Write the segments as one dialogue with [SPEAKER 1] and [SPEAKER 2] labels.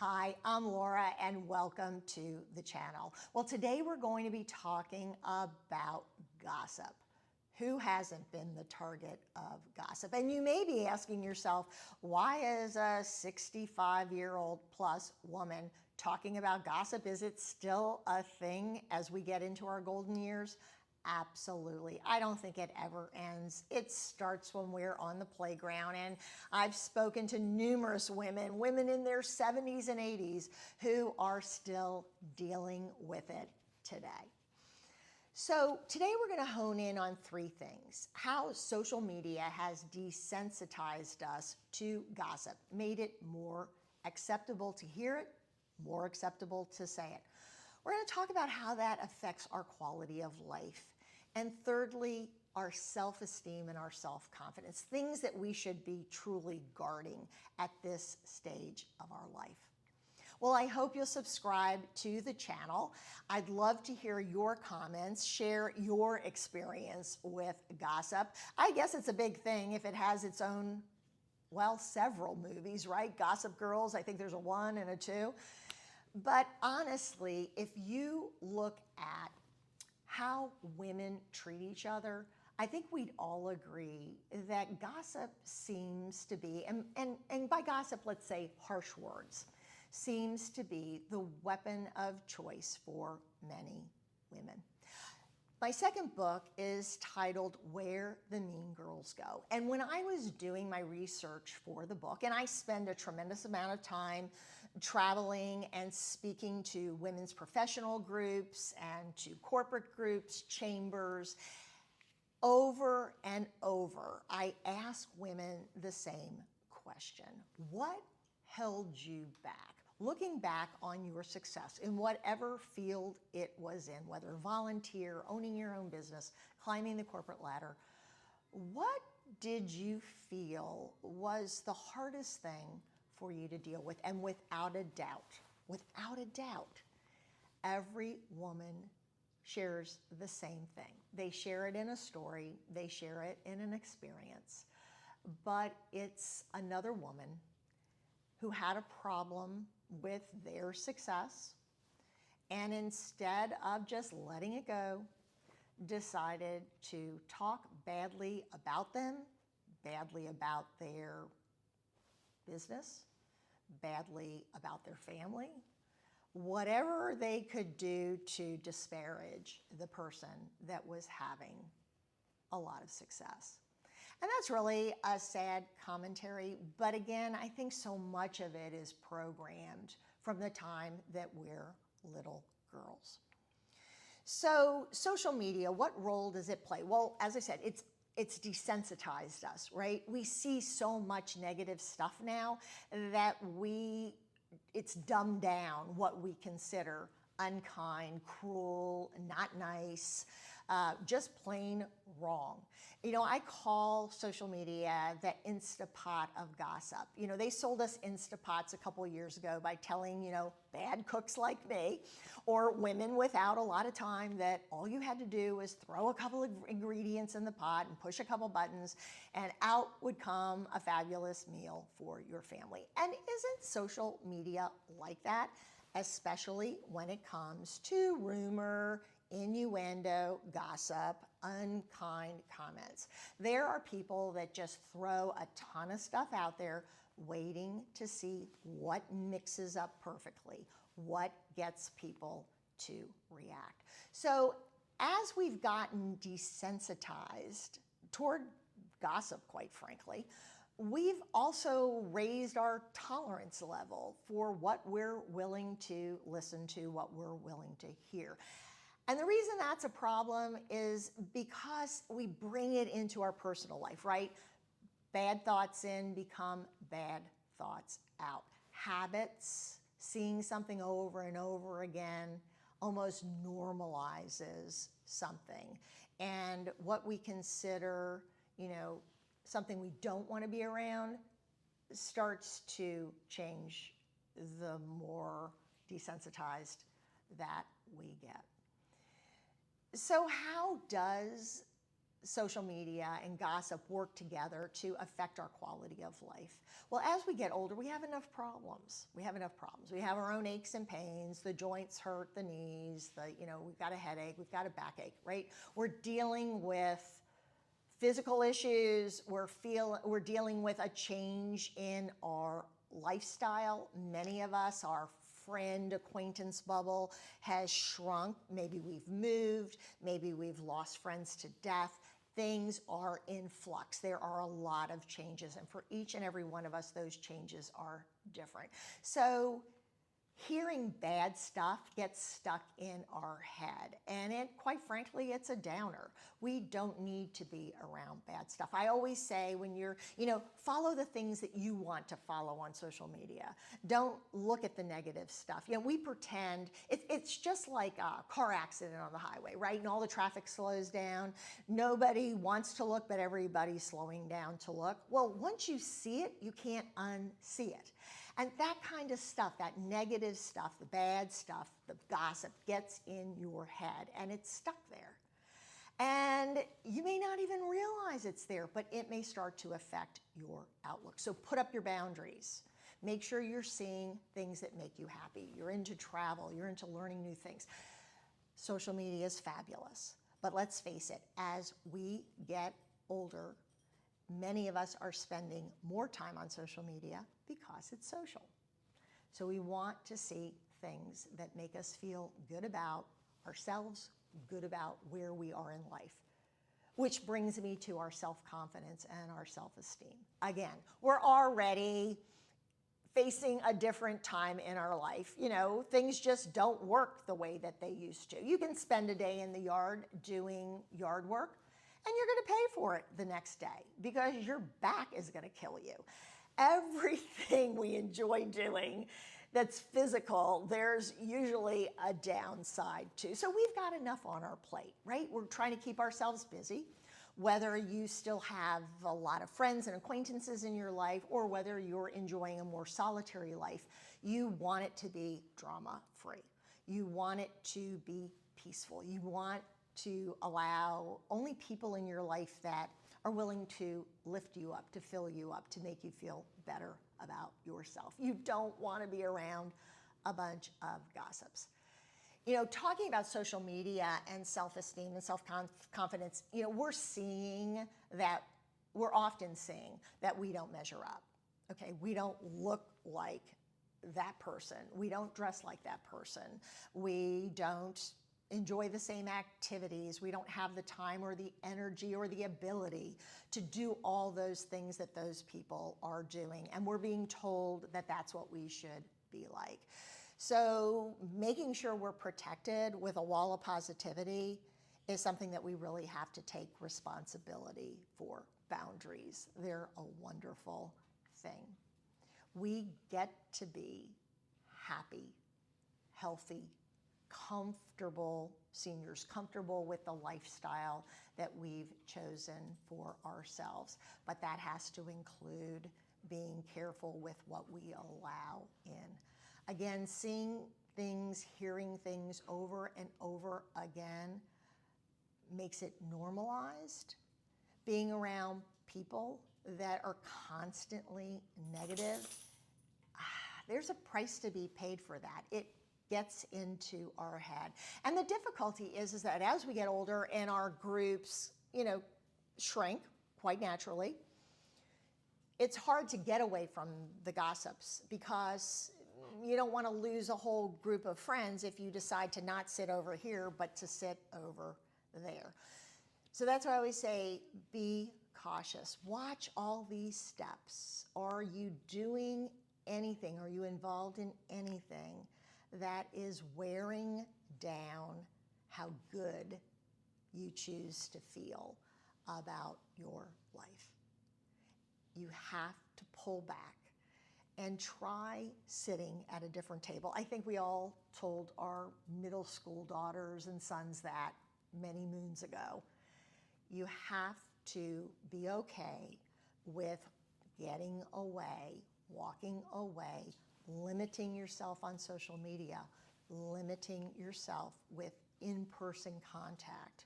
[SPEAKER 1] Hi, I'm Laura and welcome to the channel. Well, today we're going to be talking about gossip. Who hasn't been the target of gossip? And you may be asking yourself, why is a 65-year-old plus woman talking about gossip? Is it still a thing as we get into our golden years? Absolutely. I don't think it ever ends. It starts when we're on the playground, and I've spoken to numerous women in their 70s and 80s who are still dealing with it today. So today we're going to hone in on three things: how social media has desensitized us to gossip, made it more acceptable to hear it, more acceptable to say it. We're going to talk about how that affects our quality of life. And thirdly, our self-esteem and our self-confidence, things that we should be truly guarding at this stage of our life. Well, I hope you'll subscribe to the channel. I'd love to hear your comments, share your experience with gossip. I guess it's a big thing if it has its own, well, several movies, right? Gossip Girls, I think there's a 1 and a 2. But honestly, if you look at how women treat each other, I think we'd all agree that gossip seems to be, and by gossip, let's say harsh words, seems to be the weapon of choice for many women. My second book is titled Where the Mean Girls Go. And when I was doing my research for the book, and I spend a tremendous amount of time traveling and speaking to women's professional groups and to corporate groups, chambers, over and over, I ask women the same question: what held you back? Looking back on your success in whatever field it was in, whether volunteer, owning your own business, climbing the corporate ladder, what did you feel was the hardest thing for you to deal with? And without a doubt, every woman shares the same thing. They share it in a story, they share it in an experience, but it's another woman who had a problem with their success, and instead of just letting it go, decided to talk badly about them, badly about their business, badly about their family, whatever they could do to disparage the person that was having a lot of success. And that's really a sad commentary, but again, I think so much of it is programmed from the time that we're little girls. So social media, what role does it play? Well, as I said, it's desensitized us, right? We see so much negative stuff now that it's dumbed down what we consider unkind, cruel, not nice, just plain wrong. You know, I call social media the Instapot of gossip. You know, they sold us Instapots a couple of years ago by telling, bad cooks like me or women without a lot of time that all you had to do was throw a couple of ingredients in the pot and push a couple buttons and out would come a fabulous meal for your family. And isn't social media like that? Especially when it comes to rumor, innuendo, gossip, unkind comments. There are people that just throw a ton of stuff out there waiting to see what mixes up perfectly, what gets people to react. So as we've gotten desensitized toward gossip, quite frankly, we've also raised our tolerance level for what we're willing to listen to, what we're willing to hear. And the reason that's a problem is because we bring it into our personal life, right? Bad thoughts in become bad thoughts out. Habits, seeing something over and over again, almost normalizes something. And what we consider, something we don't want to be around starts to change the more desensitized that we get. So how does social media and gossip work together to affect our quality of life? Well, as we get older, we have enough problems. We have enough problems. We have our own aches and pains, the joints hurt, the knees, we've got a headache, we've got a backache, right? We're dealing with physical issues, we're dealing with a change in our lifestyle. Many of us, our friend acquaintance bubble has shrunk. Maybe we've moved, maybe we've lost friends to death. Things are in flux. There are a lot of changes, and for each and every one of us, those changes are different. So hearing bad stuff gets stuck in our head, and quite frankly, it's a downer. We don't need to be around bad stuff. I always say, when follow the things that you want to follow on social media. Don't look at the negative stuff. We pretend it's just like a car accident on the highway, right? And all the traffic slows down. Nobody wants to look, but everybody's slowing down to look. Well, once you see it, you can't unsee it. And that kind of stuff, that negative stuff, the bad stuff, the gossip gets in your head, and it's stuck there. And you may not even realize it's there, but it may start to affect your outlook. So put up your boundaries. Make sure you're seeing things that make you happy. You're into travel, you're into learning new things. Social media is fabulous. But let's face it, as we get older, many of us are spending more time on social media because it's social. So we want to see things that make us feel good about ourselves, good about where we are in life. Which brings me to our self-confidence and our self-esteem. Again, we're already facing a different time in our life. Things just don't work the way that they used to. You can spend a day in the yard doing yard work, and you're going to pay for it the next day because your back is going to kill you. Everything we enjoy doing that's physical, there's usually a downside to. So we've got enough on our plate, right? We're trying to keep ourselves busy, whether you still have a lot of friends and acquaintances in your life or whether you're enjoying a more solitary life. You want it to be drama-free. You want it to be peaceful. You want to allow only people in your life that are willing to lift you up, to fill you up, to make you feel better about yourself. You don't want to be around a bunch of gossips. Talking about social media and self-esteem and self-confidence, we're often seeing that we don't measure up. Okay, we don't look like that person. We don't dress like that person. We don't enjoy the same activities. We don't have the time or the energy or the ability to do all those things that those people are doing. And we're being told that that's what we should be like. So making sure we're protected with a wall of positivity is something that we really have to take responsibility for. Boundaries, they're a wonderful thing. We get to be happy, healthy, comfortable seniors, comfortable with the lifestyle that we've chosen for ourselves. But that has to include being careful with what we allow in. Again, seeing things, hearing things over and over again makes it normalized. Being around people that are constantly negative, there's a price to be paid for that. It gets into our head. And the difficulty is that as we get older and our groups, shrink quite naturally, it's hard to get away from the gossips because you don't want to lose a whole group of friends if you decide to not sit over here, but to sit over there. So that's why I always say, be cautious. Watch all these steps. Are you doing anything? Are you involved in anything that is wearing down how good you choose to feel about your life? You have to pull back and try sitting at a different table. I think we all told our middle school daughters and sons that many moons ago. You have to be okay with getting away, walking away, limiting yourself on social media, limiting yourself with in-person contact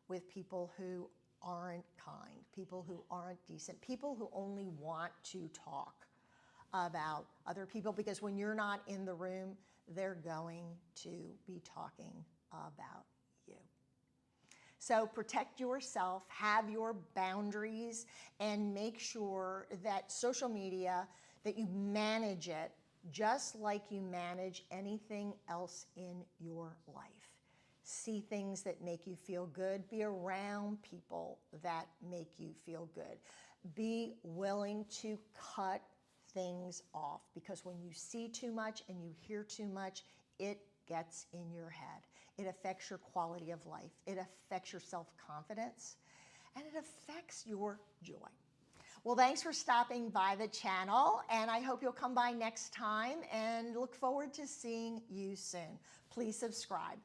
[SPEAKER 1] with people who aren't kind, people who aren't decent, people who only want to talk about other people, because when you're not in the room, they're going to be talking about you. So protect yourself, have your boundaries, and make sure that social media, that you manage it just like you manage anything else in your life. See things that make you feel good. Be around people that make you feel good. Be willing to cut things off, because when you see too much and you hear too much, it gets in your head. It affects your quality of life. It affects your self-confidence, and it affects your joy. Well, thanks for stopping by the channel, and I hope you'll come by next time, and look forward to seeing you soon. Please subscribe.